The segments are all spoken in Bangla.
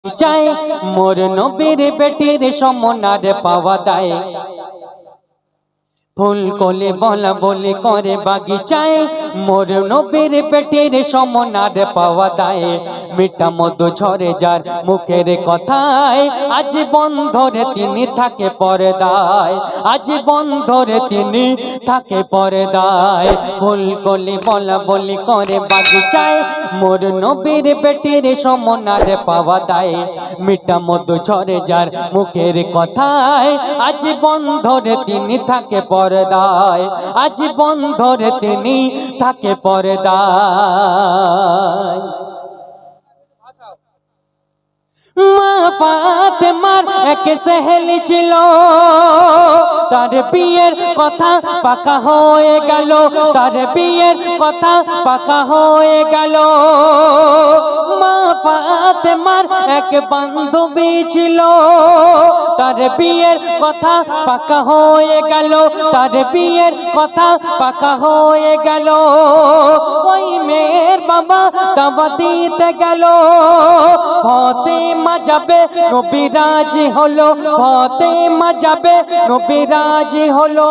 চাই মোর নবীর বেটির সমনার পাওয়া দায় ফুল কোলে বলা বলি করে বাগিচায় মোর নবীর বেটির সমনার পাওয়া দায় মিঠা মধু ঝরে যার মুখের কথায় আজ বন্ধরে তিনি থাকে পর্দায় আজ বন্ধরে তিনি থাকে পর্দায় ফুল কোলে বলা বলি করে বাগিচায় মোর নবীর বেটির সমনার পাওয়া দায় মিঠা মধু ঝরে যার মুখের কথায় আজ বন্ধরে তিনি থাকে পর্দায় আজ বন্ধরে তিনি থাকে পর্দায় মা ফাতেমার এক সহেলি ছিল তার বিয়ের কথা পাকা হয়ে গেল তার বিয়ের কথা পাকা হয়ে গেল মা ফাতেমার এক বান্ধবী ছিল তার বিয়ের কথা পাকা হয়ে গেল তার বিয়ের কথা পাকা হয়ে গেল ওই মেয়ের বাবা দাওয়া দিতে গেল ফাতেমা যাবে নবী রাজি হলো ফাতেমা যাবে নবী রাজি হলো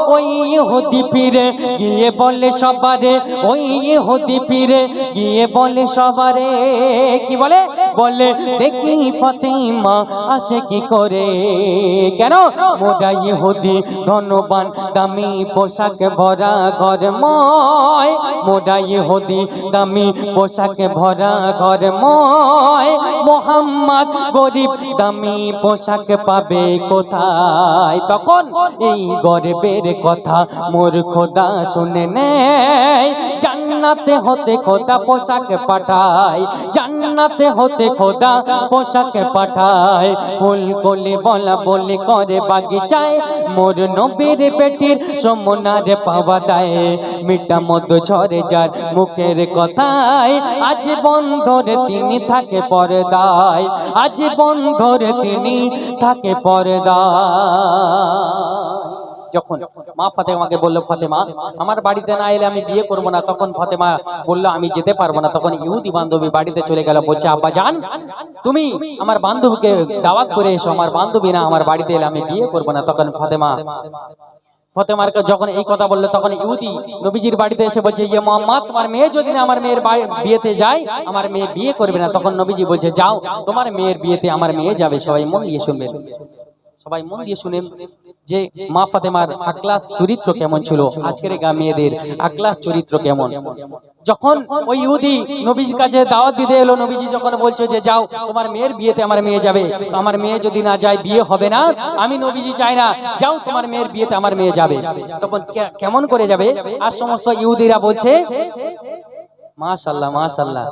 ওই ইহুদি পীরে গিয়ে বলে সবারে ওই ইহুদি পীরে গিয়ে বলে সবারে কি বলে বলে দেখি ফাতেমা আসে কি করে কেন মোরা ইহুদি ধনবান দামি পোশাক ভরা ঘরময় মোরা ইহুদি দামি পোশাক ভরা ঘরময় মোহাম্মদ গরিব দামি পোশাক পাবে কোথায় তখন এই গরিবের কথা মোর খোদা শুনে নেয় জান্নাতে হতে খোদা পোশাক পাঠায় জান্নাতে হতে খোদা পোশাক পাঠায় ফুল কোলে বলা বলি করে বাগিচায় মোর নবীর বেটির সমনার পাওয়া দায় মিঠা মধু ঝরে যার মুখের কথায় আজ বন্ধরে তিনি থাকে পর্দায় আজ বন্ধরে তিনি থাকে পর্দায় যখন মা ফাতেমাকে বললো ফাতেমা আমার বাড়িতে না এলে আমি বিয়ে করব না তখন ফাতেমা বলল আমি যেতে পারবো না তখন ইহুদি বান্ধবী বাড়িতে চলে গেল বলছে আব্বা জান তুমি আমার বান্ধবীকে দাওয়াত করে এসো আমার বান্ধবী না আমার বাড়িতে এলে আমি বিয়ে করব না তখন ফাতেমাকে যখন এই কথা বললো তখন ইহুদি নবীজির বাড়িতে এসে বলছে ইয়ে মুহাম্মদ তোমার মেয়ে যদি না আমার মেয়ের বিয়েতে যায় আমার মেয়ে বিয়ে করবে না তখন নবীজি বলছে যাও তোমার মেয়ের বিয়েতে আমার মেয়ে যাবে সবাই মন দিয়ে শুনবেন সবাই মন দিয়ে শুনেন যে মা ফাতেমার আখলাস চরিত্র কেমন ছিল আজকের মেয়েদের আখলাস চরিত্র কেমন যখন ওই ইহুদি নবীজির কাছে দাওয়াত দিতে এলো নবীজি যখন বলছে যে যাও তোমার মেয়ের বিয়েতে আমার মেয়ে যাবে আমার মেয়ে যদি না যায় বিয়ে হবে না আমি নবীজি চাই না যাও তোমার মেয়ের বিয়েতে আমার মেয়ে যাবে তখন কেমন করে যাবে আর সমস্ত ইহুদিরা বলছে মাশাআল্লাহ মাশাআল্লাহ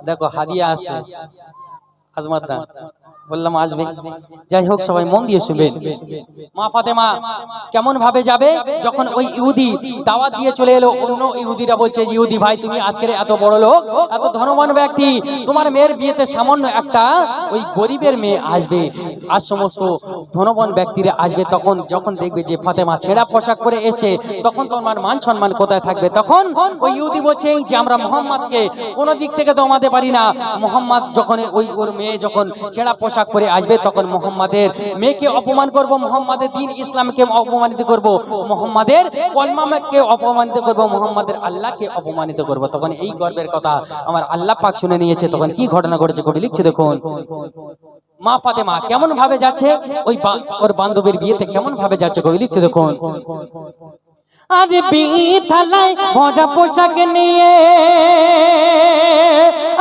দেখো হাদিয়া আসে আজমাতা বললাম আসবে যাই হোক সবাই মন দিয়ে শুনবেন মা ফাতেমা কেমন ভাবে যাবে যখন ওই ইহুদি দাওয়াত দিয়ে চলে এলো অন্য ইহুদিরা বলছে ইহুদি ভাই তুমি আজকের এত বড় লোক এত ধনবান ব্যক্তি তোমার মেয়ের বিয়েতে সামান্য একটা ওই গরিবের মেয়ে আসবে আর সমস্ত ধনবান ব্যক্তিরা আসবে তখন যখন দেখবে যে ফাতেমা ছেঁড়া পোশাক পরে এসে তখন তোমার মান সম্মান কোথায় থাকবে তখন ওই ইহুদি বলছে যে আমরা মোহাম্মদকে কোনো দিক থেকে দমাতে পারি না মোহাম্মদ যখন ওর মেয়ে যখন ছেঁড়া পোশাক করে আসবে তখন মুহাম্মাদের মেয়েকে অপমান করব মুহাম্মাদের দ্বীন ইসলামকে অপমানিত করব মুহাম্মাদের কলমাকে অপমানিত করব মুহাম্মাদের আল্লাহকে অপমানিত করব তখন এই গর্বের কথা আমার আল্লাহ পাক শুনে নিয়েছে তখন কি ঘটনা ঘটেছে কবি লিখছে দেখুন মা ফাতেমা কেমন ভাবে যাচ্ছে ওই ওর বান্ধবীর বিয়েতে কেমন ভাবে যাচ্ছে কবি লিখছে দেখুন আজ বিয়ে থালায় ভরা পোশাক নিয়ে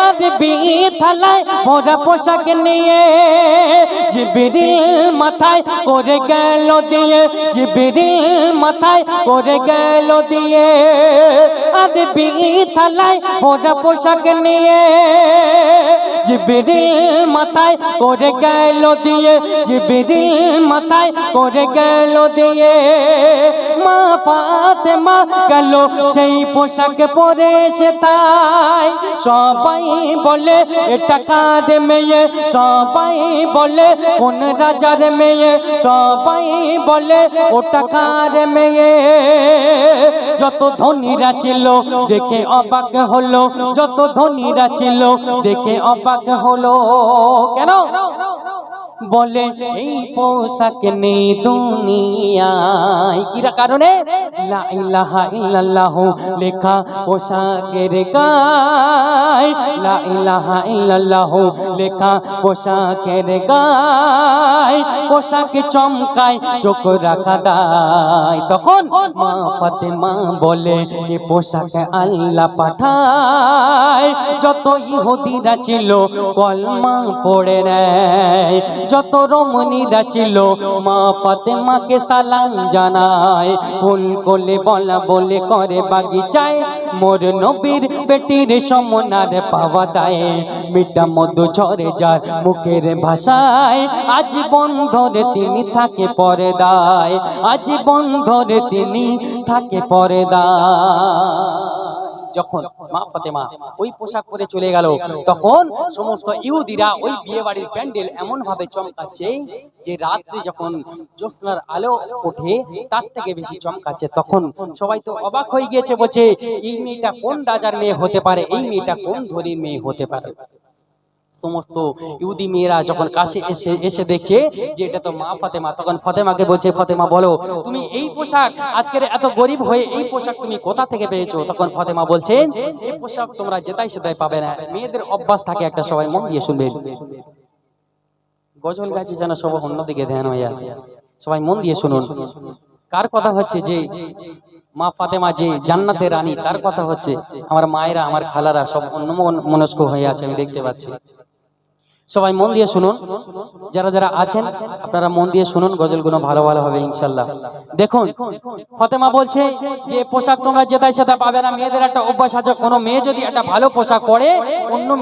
আজ বিয়ে থালায় ভরা পোশাক নিয়ে জিবরিল মাথায় করে গেল দিয়ে জিবরিল মাথায় করে গেল দিয়ে আজ বিয়ে থালায় ভরা পোশাক নিয়ে জিবরিল মাথায় করে গেল দিয়ে জিবরিল মাথায় করে গেল দিয়ে মা ফাতেমা গেল সেই পোশাক পরে সে তাই সবাই বলে এটা কার মেয়ে, সবাই বলে কোন রাজার মেয়ে, সবাই বলে ওটা কার মেয়ে। যত ধনীরা ছিল দেখে অবাক হলো, যত ধনীরা ছিল দেখে অবাক হলো। কেন বলে এই পোশাক নেই দুনিয়ায়, কিরা কারণে? লা ইলাহা ইল্লাল্লাহু লেখা পোশাকের গায়, লা ইলাহা ইল্লাল্লাহু লেখা পোশাকের গায়, পোশাক চমকায় চোখ রাখা দায়। তখন মা ফাতেমা বলে এ পোশাক আল্লাহ পাঠায়। যত ইহুদিরা ছিল কলমা পড়ে নেয়, যত রমণীরা ছিল মা ফাতেমাকে সালাম জানায়। ফুল কোলে বলা বলে করে বাগিচায় মোর নবীর বেটির সমনার পাওয়া দেয়। মিঠা মধু ঝরে যার মুখের ভাষায়, আজীবন ধরে তিনি থাকে পর্দায়, আজীবন ধরে তিনি থাকে পর্দায়। যখন মা ফাতেমা ওই পোশাক পরে চলে গেল, তখন সমস্ত ইহুদিরা ওই বিয়ে বাড়ির প্যান্ডেল এমন ভাবে চমকাচ্ছে যে রাত্রে যখন জ্যোৎস্নার আলো ওঠে তার থেকে বেশি চমকাচ্ছে। তখন সবাই তো অবাক হয়ে গিয়েছে, বলছে এই মেয়েটা কোন রাজার মেয়ে হতে পারে, এই মেয়েটা কোন ধনীর মেয়ে হতে পারে। সমস্ত ইহুদি মেয়েরা যখন কাছে এসে দেখছে যে এটা তো মা ফাতেমা, তখন ফাতেমাকে বলছে ফাতেমা বলো তুমি এই পোশাক আজকের এত গরিব হয়ে এই পোশাক তুমি কোথা থেকে পেয়েছো? তখন ফাতেমা বলছেন এই পোশাক তোমরা যেতাই সেটাই পাবে না। মেয়েদের অভ্যাস থাকে একটা, সবাই মন দিয়ে শুনবেন। গজল গাইছে যেন সব অন্যদিকে ধ্যান হয়ে আছে, সবাই মন দিয়ে শুনুন। কার কথা হচ্ছে? যে মা ফাতেমা যে জান্নাতের রানী তার কথা হচ্ছে। আমার মায়েরা আমার খালারা সব অন্যমনস্ক হয়ে আছে, আমি দেখতে পাচ্ছি। সবাই মন দিয়ে শুনুন, যারা যারা আছেন আপনারা মন দিয়ে শুনুন, গজলগুলো ভালো ভালো হবে ইনশাল্লাহ। দেখুন ফাতেমা বলছে যে পোশাক তোমরা যেটাই সেটা পাবে না। মেয়েদের একটা অভ্যাস আছে, কোনো মেয়ে যদি একটা ভালো পোশাক পরে অন্য